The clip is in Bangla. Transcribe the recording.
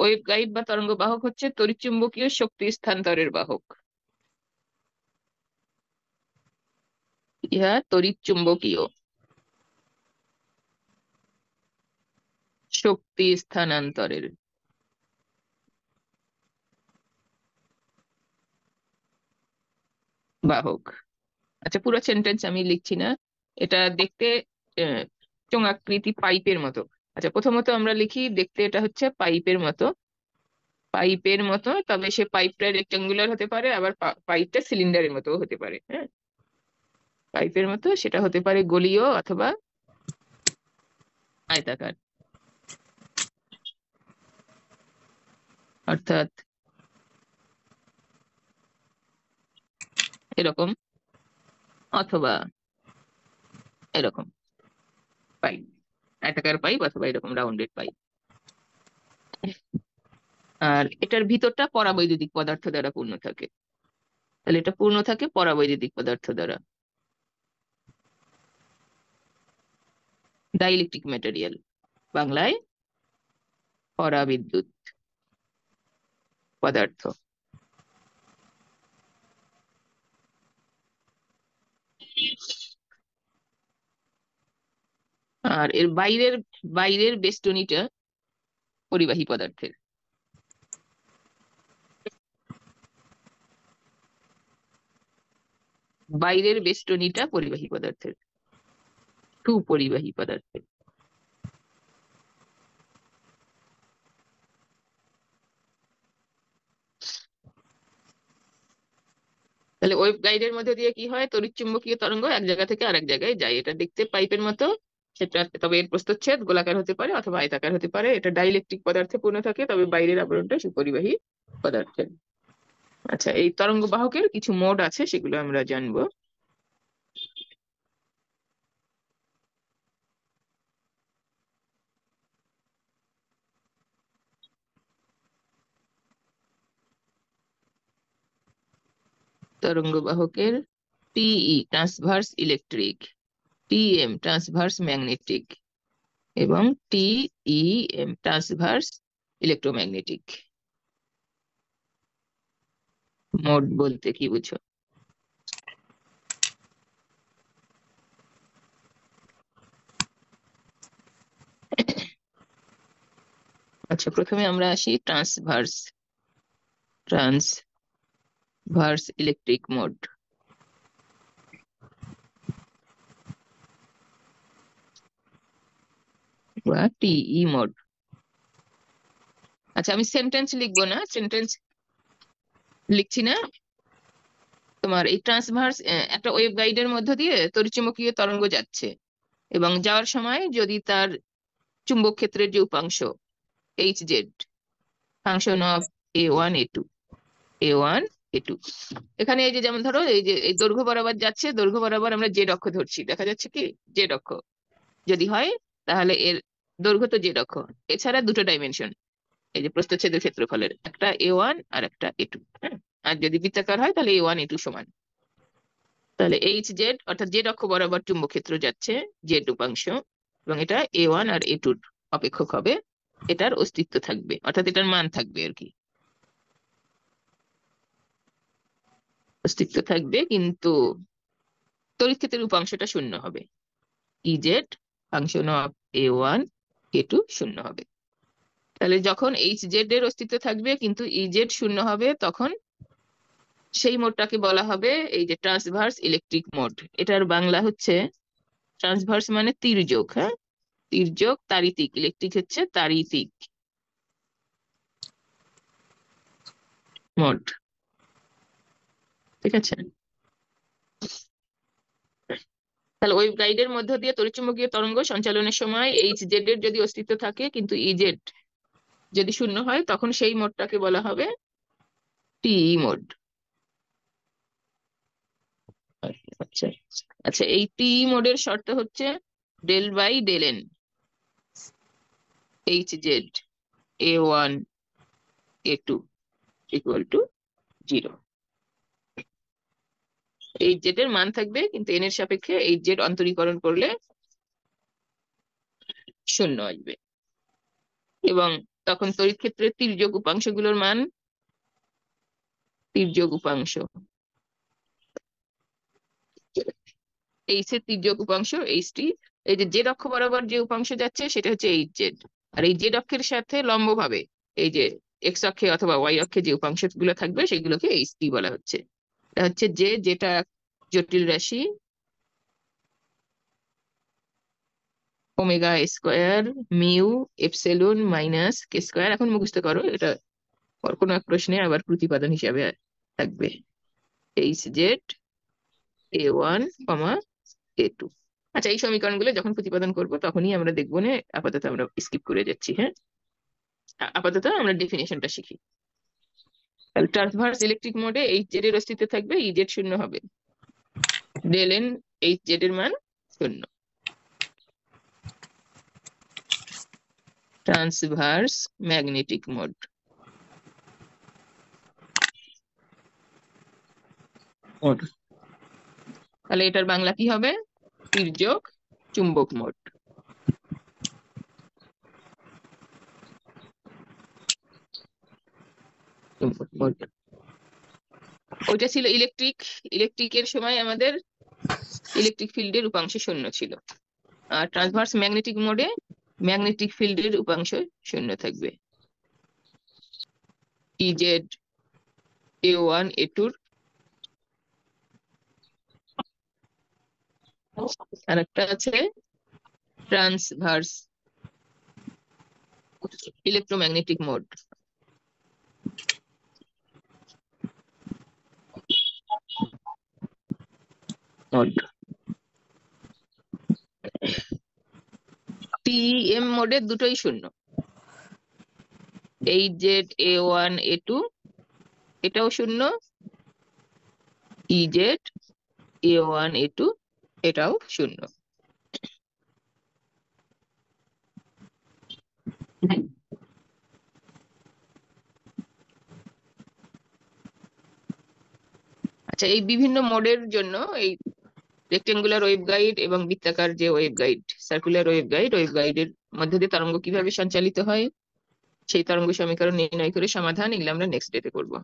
ওয়েভগাইড বা তরঙ্গ বাহক হচ্ছে তড়িৎচুম্বকীয় শক্তি স্থানান্তরের বাহক। ইহা তড়িৎচুম্বকীয় শক্তি স্থানান্তরের বাহক। আচ্ছা, পুরো সেন্টেন্স আমি লিখছি না, এটা দেখতে আহ, চোঙাকৃতি পাইপের মতো। আচ্ছা, প্রথমত আমরা লিখি দেখতে এটা হচ্ছে পাইপের মতো। পাইপের মতো, তবে সে পাইপটা রেক্টাঙ্গুলার হতে পারে, আবার পাইপটা সিলিন্ডারের মতো হতে পারে। হ্যাঁ, পাইপের মতো, সেটা হতে পারে গোলীয় অথবা আয়তাকার। অর্থাৎ এরকম অথবা এরকম পাইপ, আয়তাকার পাইপ অথবা এরকম রাউন্ডেড পাইপ। আর এটার ভিতরটা পরাবৈদ্যুতিক পদার্থ দ্বারা পূর্ণ থাকে। তাহলে এটা পূর্ণ থাকে পরাবৈদ্যুতিক পদার্থ দ্বারা, ডাইইলেকট্রিক ম্যাটেরিয়াল, বাংলায় পরাবিদ্যুৎ পদার্থ। আর এর বাইরের বাইরের বেষ্টনীটা পরিবাহী পদার্থের। বাইরের বেষ্টনীটা পরিবাহী পদার্থের, সুপরিবাহী পদার্থের। তাহলে ওয়েভ গাইডের মধ্যে দিয়ে কি হয়, তড়িৎচুম্বকীয় তরঙ্গ এক জায়গা থেকে আরেক জায়গায় যায়। এটা দেখতে পাইপের মতো, সেটা তবে এর প্রস্থচ্ছেদ গোলাকার হতে পারে অথবা আয়তাকার হতে পারে। এটা ডাইইলেকট্রিক পদার্থে পূর্ণ থাকে, তবে বাইরের আবরণটা সুপরিবাহী পদার্থের। আচ্ছা, এই তরঙ্গ বাহকের কিছু মোড আছে, সেগুলো আমরা জানবো। তরঙ্গ বাহকের TE transverse electric, TM transverse magnetic এবং টিইএম ট্রান্সভার্স ইলেকট্রোম্যাগনেটিক। মোড বলতে কি বুঝো? আচ্ছা, প্রথমে আমরা আসি ট্রান্সভার্স ইলেকট্রিক মোড বা টিই মোড। আচ্ছা, আমি সেন্টেন্স লিখবো না, সেন্টেন্স লিখছি না। তোমার এই ট্রান্সভার্স, একটা ওয়েভ গাইডের মধ্য দিয়ে তড়িৎচুম্বকীয় তরঙ্গ যাচ্ছে, এবং যাওয়ার সময় যদি তার চুম্বক ক্ষেত্রের যে উপাংশ H Z, function of A1 A2, A1 A2, এখানে এই যে যেমন ধরো এই যে এই দৈর্ঘ্য বরাবর যাচ্ছে, দৈর্ঘ্য বরাবর আমরা জেড অক্ষ ধরছি, দেখা যাচ্ছে কি জেড অক্ষ যদি হয়, তাহলে এর দৈর্ঘ্য তো জেড অক্ষ। এছাড়া দুটো ডাইমেনশন, এই যে প্রস্থচ্ছেদের ক্ষেত্রফলের, একটা A1 আর একটা A2। হ্যাঁ, আর যদি বৃত্তাকার হয় তাহলে A1 A2 সমান। তাহলে এইচ জেড অর্থাৎ জেড অক্ষ বরাবর চুম্বক ক্ষেত্র যাচ্ছে, জেড উপাংশ, এবং এটা A1 আর A2 অপেক্ষক হবে। এটার অস্তিত্ব থাকবে, অর্থাৎ এটার মান থাকবে আর কি, অস্তিত্ব থাকবে, কিন্তু তড়িৎ ক্ষেত্রের উপাংশটা শূন্য হবে। EZ function of A1 A2 শূন্য হবে। তাহলে যখন এইচ জেড এর অস্তিত্ব থাকবে কিন্তু ইজেড শূন্য হবে, তখন সেই মোডটাকে বলা হবে এই যে ট্রান্সভার্স ইলেকট্রিক মোড। এটার বাংলা হচ্ছে, ট্রান্সভার্স মানে তির্যক, হ্যাঁ, তির্যক তাড়িতিক, ইলেকট্রিক হচ্ছে তাড়িতিক মোড। ঠিক আছে? তাহলে ওয়েভ গাইডের মধ্য দিয়ে তড়িৎচুম্বকীয় তরঙ্গ সঞ্চালনের সময় এইচ জেড এর যদি অস্তিত্ব থাকে কিন্তু ইজেড যদি শূন্য হয়, তখন সেই মোডটাকে বলা হবে টিই মোড। আচ্ছা, আচ্ছা, এই টিই মোডের শর্ত হচ্ছে del by del N, H Z A1 A2 equal to 0। H Z এর মান থাকবে, কিন্তু এন এর সাপেক্ষে এইচ জেড অন্তরীকরণ করলে শূন্য আসবে। এবং তখন তড়িৎ ক্ষেত্রের তির্যক উপাংশগুলোর মান, তির্যক উপাংশ এইচ এর তির্যক উপাংশ এইচটি, এই যে জেড অক্ষ বরাবর যে উপাংশ যাচ্ছে সেটা হচ্ছে এইচ জেড। আর এই জেড অক্ষের সাথে লম্বভাবে এই যে এক্স অক্ষে অথবা ওয়াই অক্ষে যে উপাংশ গুলো থাকবে সেগুলোকে এইচটি বলা হচ্ছে। এটা হচ্ছে যে, যেটা জটিল রাশি omega square mu epsilon minus k square. এখন মুখস্থ করো, এটা কোনো এক প্রশ্নে আবার প্রতিপাদন হিসাবে থাকবে। H Z A1, A2। আচ্ছা, এই সমীকরণগুলো যখন প্রতিপাদন করব তখনই আমরা দেখবো না, আপাতত আমরা স্কিপ করে যাচ্ছি। হ্যাঁ, আপাতত আমরা ডেফিনেশনটা শিখি। তাহলে ট্রান্সভার্স ইলেকট্রিক মোডে এইচ জেড এর অস্তিত্ব থাকবে, ই জেড শূন্য হবে, ডেল এন এইচ জেড এর মান শূন্য। ট্রান্সভার্স ম্যাগনেটিক মোড, তাহলে এটার বাংলা কি হবে? তির্যক চুম্বক মোড। ওইটা ছিল ইলেকট্রিক। ইলেকট্রিকের সময় আমাদের ইলেকট্রিক ফিল্ডের উপাংশ শূন্য ছিল, আর ট্রান্সভার্স ম্যাগনেটিক মোডে ম্যাগনেটিক ফিল্ডের উপাংশ শূন্য থাকবে। ইজেড A1 A2 আর একটা আছে ট্রান্সভার্স ইলেকট্রোম্যাগনেটিক মোড। টিএম মোডে দুটোই শূন্য, এইচজেড A1 A2 এটাও শূন্য, ইজেড A1 A2 এটাও শূন্য। আচ্ছা, এই বিভিন্ন মোডের জন্য এই রেক্টেঙ্গুলার ওয়েভগাইড এবং বৃত্তাকার যে ওয়েভগাইড, সার্কুলার ওয়েভগাইডের মধ্যে দিয়ে তরঙ্গ কিভাবে সঞ্চালিত হয়, সেই তরঙ্গ সমীকরণ নির্ণয় করে সমাধান, এগুলো আমরা নেক্সট ডেতে করবো।